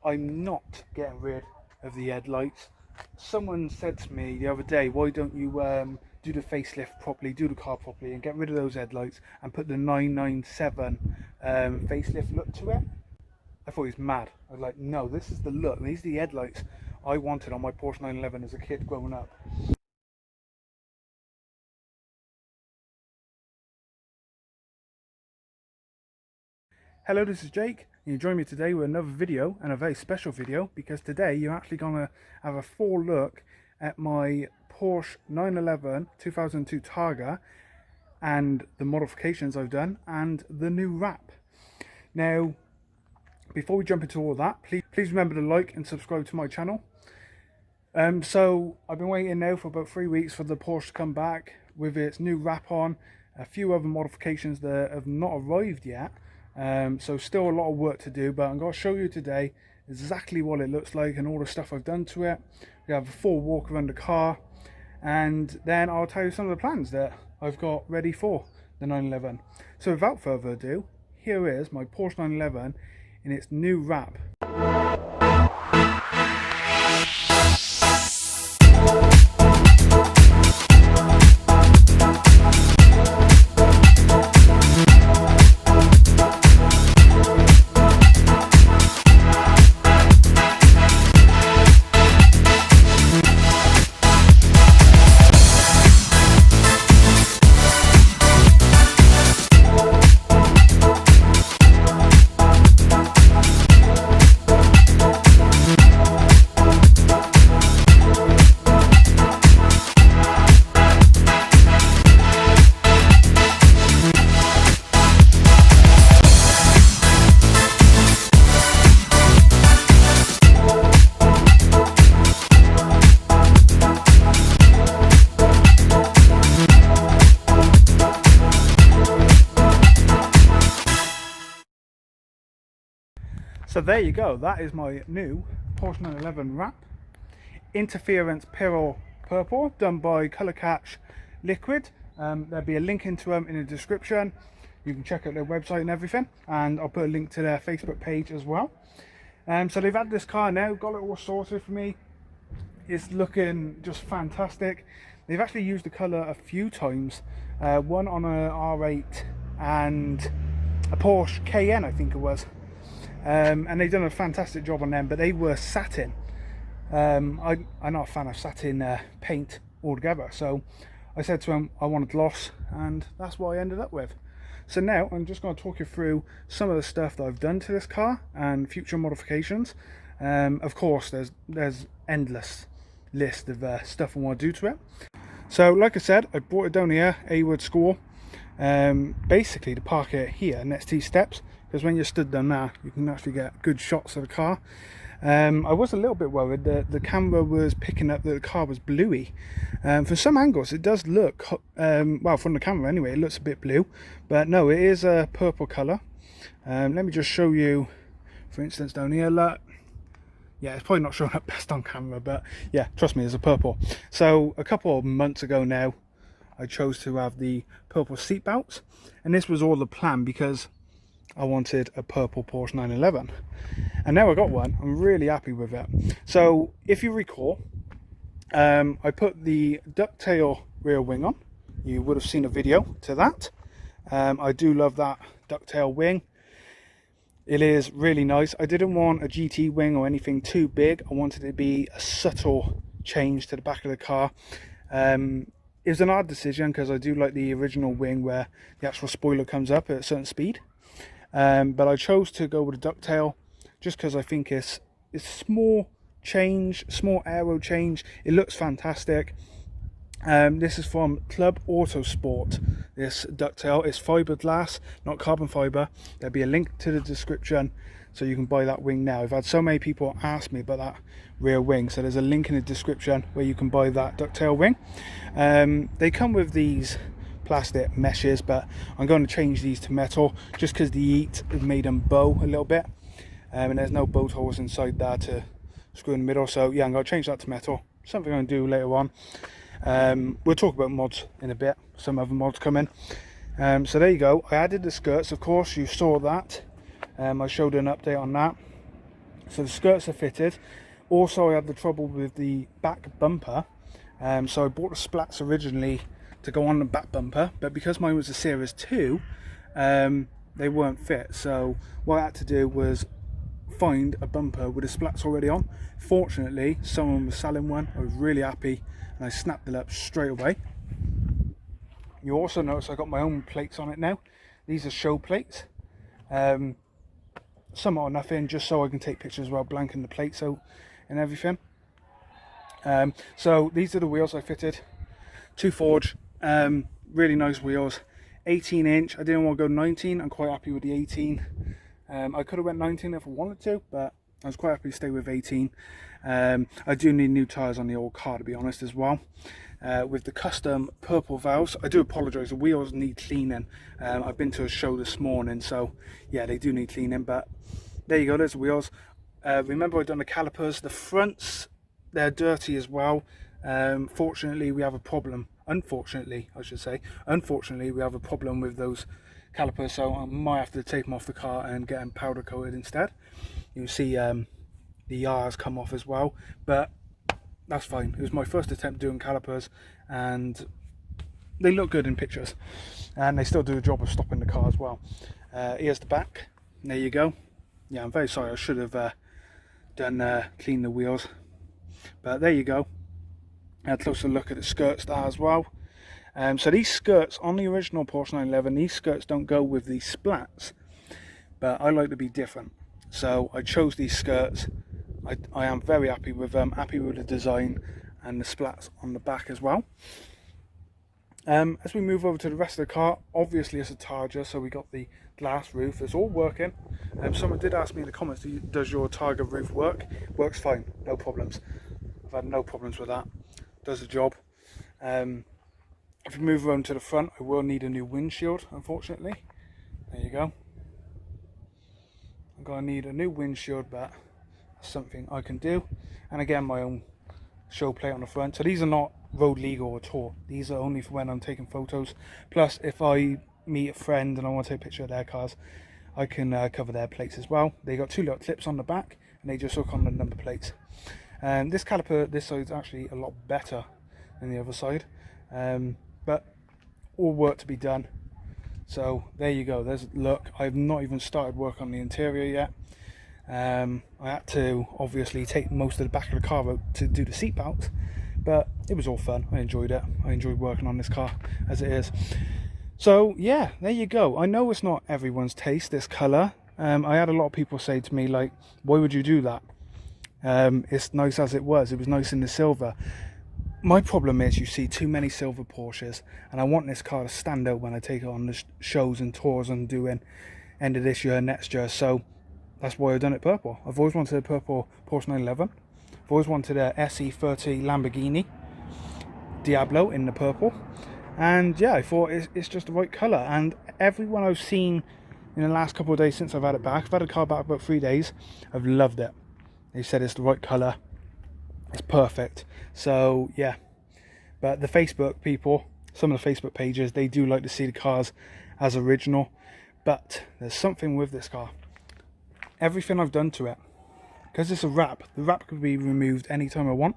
I'm not getting rid of the headlights. Someone said to me the other day, why don't you do the facelift properly, do the car properly, and get rid of those headlights and put the 997 facelift look to it? I thought he was mad. I was like, no, this is the look. These are the headlights I wanted on my Porsche 911 as a kid growing up. Hello, this is Jake, and you join me today with another video, and a very special video, because today you're actually going to have a full look at my Porsche 911 2002 Targa and the modifications I've done and the new wrap. Now, before we jump into all that, please remember to like and subscribe to my channel. So I've been waiting now for about 3 weeks for the Porsche to come back with its new wrap on, a few other modifications that have not arrived yet. So still a lot of work to do, but I'm going to show you today exactly what it looks like and all the stuff I've done to it. We have a full walk around the car, and then I'll tell you some of the plans that I've got ready for the 911. So without further ado, here is my Porsche 911 in its new wrap. So there you go, that is my new Porsche 911 wrap. Interference Peril Purple, done by Colour Catch Liquid. There'll be a link into them in the description. You can check out their website and everything, and I'll put a link to their Facebook page as well. So they've had this car now, got it all sorted for me. It's looking just fantastic. They've actually used the colour a few times, one on a R8 and a Porsche Cayenne, I think it was. And they've done a fantastic job on them, but they were satin. I'm not a fan of satin paint altogether, so I said to them I wanted gloss, and that's what I ended up with. So now I'm just going to talk you through some of the stuff that I've done to this car and future modifications. Of course, there's endless list of stuff I want to do to it. So like I said, I brought it down here, Awood School, basically to park it here next to these steps, because when you're stood down there you can actually get good shots of the car. I was a little bit worried that the camera was picking up that the car was bluey. For some angles it does look, well, from the camera anyway, it looks a bit blue, but no, it is a purple colour. Let me just show you, for instance, down here, look. Yeah, it's probably not showing up best on camera, but yeah, trust me, it's a purple. So a couple of months ago now, I chose to have the purple seat belts, and this was all the plan because I wanted a purple Porsche 911, and now I got one. I'm really happy with it. So if you recall, I put the Ducktail rear wing on. You would have seen a video to that. I do love that Ducktail wing. It is really nice. I didn't want a GT wing or anything too big. I wanted it to be a subtle change to the back of the car. It was an hard decision because I do like the original wing where the actual spoiler comes up at a certain speed. But I chose to go with a Ducktail just because I think it's small change, small aero change. It looks fantastic. This is from Club Autosport. This Ducktail is fiberglass, not carbon fiber. There'll be a link to the description so you can buy that wing now. I've had so many people ask me about that rear wing, so there's a link in the description where you can buy that Ducktail wing. They come with these plastic meshes, but I'm going to change these to metal just because the heat has made them bow a little bit, and there's no bolt holes inside there to screw in the middle. So yeah, I'm going to change that to metal, something I'm going to do later on. We'll talk about mods in a bit, some other mods coming. So there you go. I added the skirts, of course, you saw that. I showed an update on that. So the skirts are fitted. Also, I had the trouble with the back bumper. So I bought the splats originally to go on the back bumper, but because mine was a Series 2, they weren't fit. So what I had to do was find a bumper with the splats already on. Fortunately, someone was selling one. I was really happy, and I snapped it up straight away. You also notice I got my own plates on it now. These are show plates. Some or nothing, just so I can take pictures while blanking the plates out and everything. So these are the wheels I fitted. 2 Forge, really nice wheels. 18 inch. I didn't want to go 19. I'm quite happy with the 18. I could have went 19 if I wanted to, but I was quite happy to stay with 18. I do need new tyres on the old car, to be honest, as well. With the custom purple valves, I do apologise, the wheels need cleaning. I've been to a show this morning, so yeah, they do need cleaning, but there you go, there's the wheels. Remember, I've done the calipers. The fronts, they're dirty as well. Fortunately, we have a problem. Unfortunately, I should say. Unfortunately, we have a problem with those calipers, so I might have to take them off the car and get them powder coated instead. You'll see the R's come off as well, but that's fine. It was my first attempt doing calipers, and they look good in pictures, and they still do a job of stopping the car as well. Here's the back. There you go. Yeah, I'm very sorry. I should have done clean the wheels, but there you go. A closer look at the skirts there as well. So these skirts on the original Porsche 911, these skirts don't go with these splats, but I like to be different, so I chose these skirts. I am very happy with them, happy with the design and the splats on the back as well. As we move over to the rest of the car, obviously it's a Targa, so we got the glass roof. It's all working. Someone did ask me in the comments, does your Targa roof work? Works fine, no problems. I've had no problems with that. Does the job. If we move around to the front, I will need a new windshield, unfortunately. There you go. I'm going to need a new windshield, but that's something I can do. And again, my own show plate on the front. So these are not road legal at all. These are only for when I'm taking photos. Plus, if I meet a friend and I want to take a picture of their cars, I can cover their plates as well. They got 2 little clips on the back, and they just hook on the number plates. This caliper, this side is actually a lot better than the other side, but all work to be done. So there you go, there's a look. I've not even started work on the interior yet. I had to obviously take most of the back of the car out to do the seat belts, but it was all fun. I enjoyed it. I enjoyed working on this car as it is. So yeah, there you go. I know it's not everyone's taste, this colour. I had a lot of people say to me, like, why would you do that? It's nice as it was. It was nice in the silver. My problem is you see too many silver Porsches, and I want this car to stand out when I take it on the shows and tours I'm doing end of this year, next year. So that's why I've done it purple. I've always wanted a purple Porsche 911. I've always wanted a SE30 Lamborghini Diablo in the purple. And yeah, I thought it's just the right colour. And everyone I've seen in the last couple of days since I've had it back, I've had the car back about 3 days, I've loved it. They said it's the right colour. It's perfect. So yeah, but the Facebook people, some of the Facebook pages, they do like to see the cars as original, but there's something with this car. Everything I've done to it, because it's a wrap, the wrap can be removed anytime I want.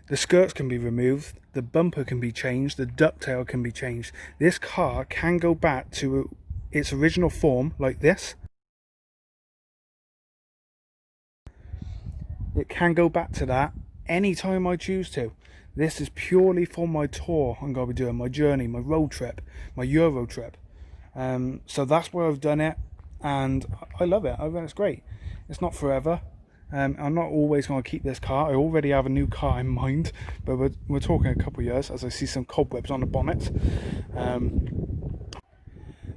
The skirts can be removed, the bumper can be changed, the ducktail can be changed. This car can go back to its original form like this. It can go back to that anytime I choose to. This is purely for my tour I'm going to be doing, my journey, my road trip, my Euro trip. So that's where I've done it, and I love it. I think it's great. It's not forever. I'm not always going to keep this car. I already have a new car in mind, but we're talking a couple of years, as I see some cobwebs on the bonnet.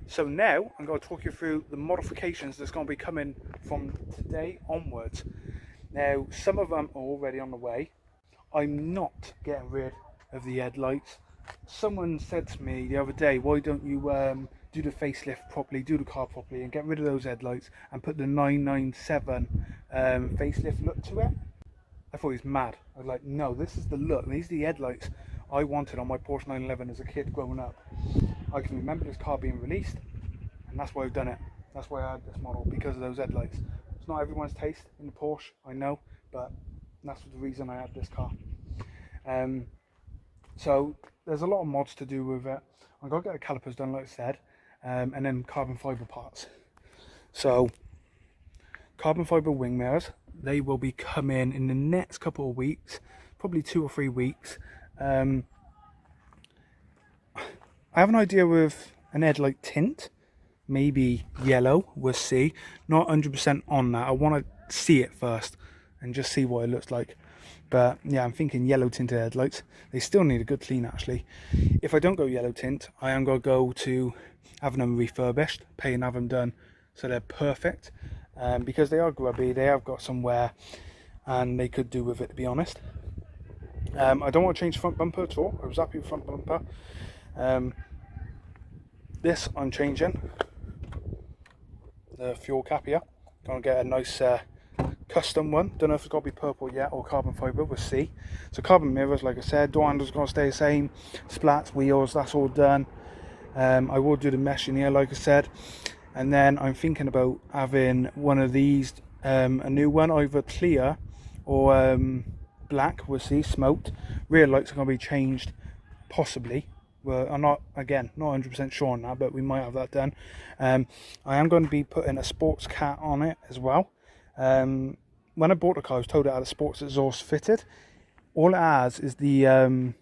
So now I'm going to talk you through the modifications that's going to be coming from today onwards. Now, some of them are already on the way. I'm not getting rid of the headlights. Someone said to me the other day, why don't you do the facelift properly, do the car properly, and get rid of those headlights and put the 997 facelift look to it? I thought he was mad. I was like, no, this is the look. These are the headlights I wanted on my Porsche 911 as a kid growing up. I can remember this car being released, and that's why I've done it. That's why I had this model, because of those headlights. It's not everyone's taste in the Porsche, I know, but that's the reason I had this car. So there's a lot of mods to do with it. I've got to get the calipers done, like I said, and then carbon fibre parts. So carbon fibre wing mirrors, they will be coming in the next couple of weeks, probably 2 or 3 weeks. I have an idea with an headlight tint, maybe yellow, we'll see. Not 100% on that. I want to see it first and just see what it looks like. But yeah, I'm thinking yellow tinted headlights. They still need a good clean actually. If I don't go yellow tint, I am going to go to having them refurbished, pay and have them done so they're perfect. Because they are grubby, they have got some wear and they could do with it, to be honest. I don't want to change front bumper at all. I was happy with front bumper. This I'm changing. The fuel cap here. Gonna get a nice custom one. Don't know if it's got to be purple yet or carbon fibre, we'll see. So carbon mirrors, like I said, door handles going to stay the same, splats, wheels, that's all done. I will do the mesh in here, like I said, and then I'm thinking about having one of these, a new one, either clear or black, we'll see, smoked. Rear lights are going to be changed, possibly. Well, I'm not 100% sure on that, but we might have that done. I am going to be putting a sports cat on it as well. When I bought the car, I was told it had a sports exhaust fitted. All it has is the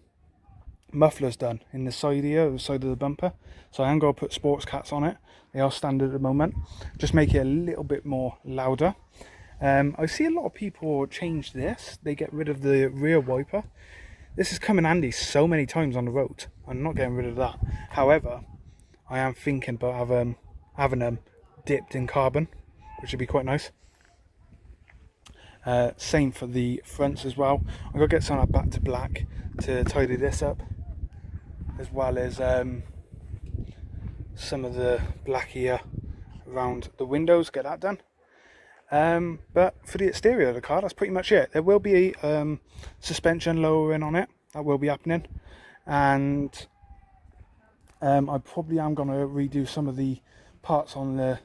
mufflers done in the side here, the side of the bumper. So I am going to put sports cats on it. They are standard at the moment. Just make it a little bit more louder. I see a lot of people change this. They get rid of the rear wiper. This has come in handy so many times on the road. I'm not getting rid of that. However, I am thinking about having them dipped in carbon, which would be quite nice. Same for the fronts as well. I'm going to get some of that back to black to tidy this up, as well as some of the black here around the windows, get that done. But for the exterior of the car, that's pretty much it. There will be suspension lowering on it, that will be happening, and I probably am going to redo some of the parts on the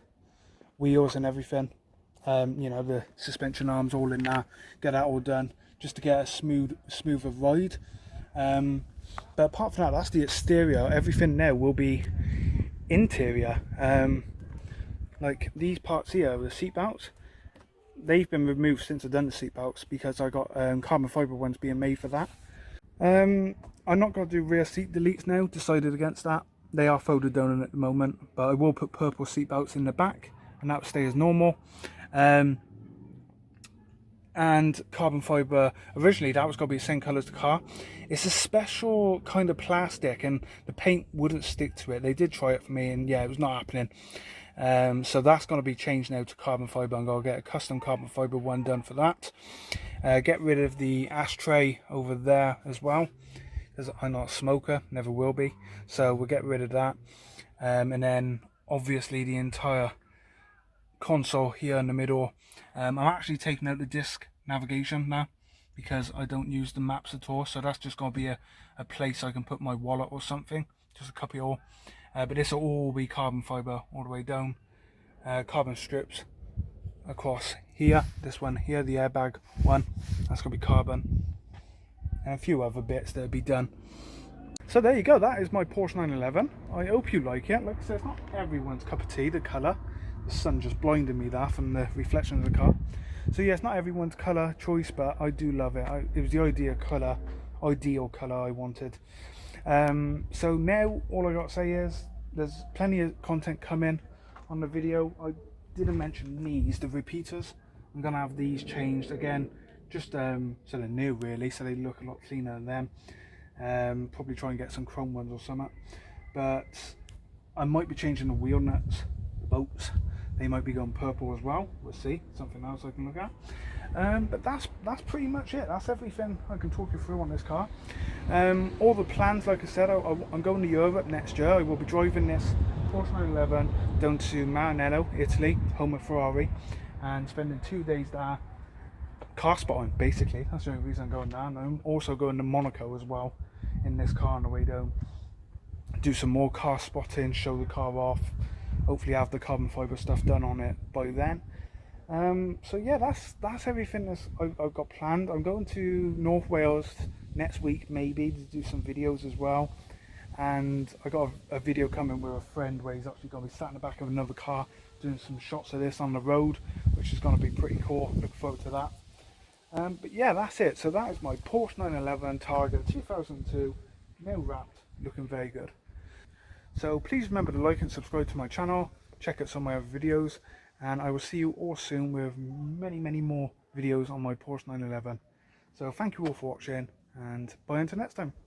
wheels and everything. You know, the suspension arms all in there, get that all done just to get a smoother ride. But apart from that, that's the exterior. Everything now will be interior. Like these parts here, the seat belts, they've been removed since I've done the seat belts because I got carbon fibre ones being made for that. I'm not going to do rear seat deletes now, decided against that. They are folded down at the moment, but I will put purple seat belts in the back and that will stay as normal. And carbon fibre, originally that was going to be the same colour as the car. It's a special kind of plastic and the paint wouldn't stick to it. They did try it for me and yeah, it was not happening. So that's going to be changed now to carbon fibre. I'm going to get a custom carbon fibre one done for that. Get rid of the ashtray over there as well, because I'm not a smoker, never will be, so we'll get rid of that. And then obviously the entire console here in the middle. I'm actually taking out the disc navigation now because I don't use the maps at all, so that's just going to be a place I can put my wallet or something, just a copy all. But this will all be carbon fibre all the way down. Carbon strips across here, this one here, the airbag one, that's going to be carbon, and a few other bits that'll be done. So there you go, that is my Porsche 911. I hope you like it. Like I said, it's not everyone's cup of tea, the colour. The sun just blinded me there from the reflection of the car. So yeah, it's not everyone's colour choice, but I do love it. It was the ideal colour I wanted. So now all I got to say is there's plenty of content coming on the video. I didn't mention these, the repeaters. I'm going to have these changed again, just so they're new really, so they look a lot cleaner than them. Probably try and get some chrome ones or something, but I might be changing the wheel nuts, the bolts. They might be going purple as well, we'll see, something else I can look at. But that's pretty much it. That's everything I can talk you through on this car. All the plans, like I said, I'm going to Europe next year. I will be driving this Porsche 911 down to Maranello, Italy, home of Ferrari, and spending 2 days there car spotting, basically. That's the only reason I'm going down. I'm also going to Monaco as well in this car on the way down. Do some more car spotting, show the car off, hopefully have the carbon fibre stuff done on it by then. So yeah, that's everything I've got planned. I'm going to North Wales next week, maybe, to do some videos as well. And I got a video coming with a friend where he's actually going to be sat in the back of another car doing some shots of this on the road, which is going to be pretty cool. Look forward to that. But yeah, that's it. So that is my Porsche 911 Targa 2002, nil wrapped, looking very good. So please remember to like and subscribe to my channel, check out some of my other videos, and I will see you all soon with many more videos on my Porsche 911. So thank you all for watching, and bye until next time.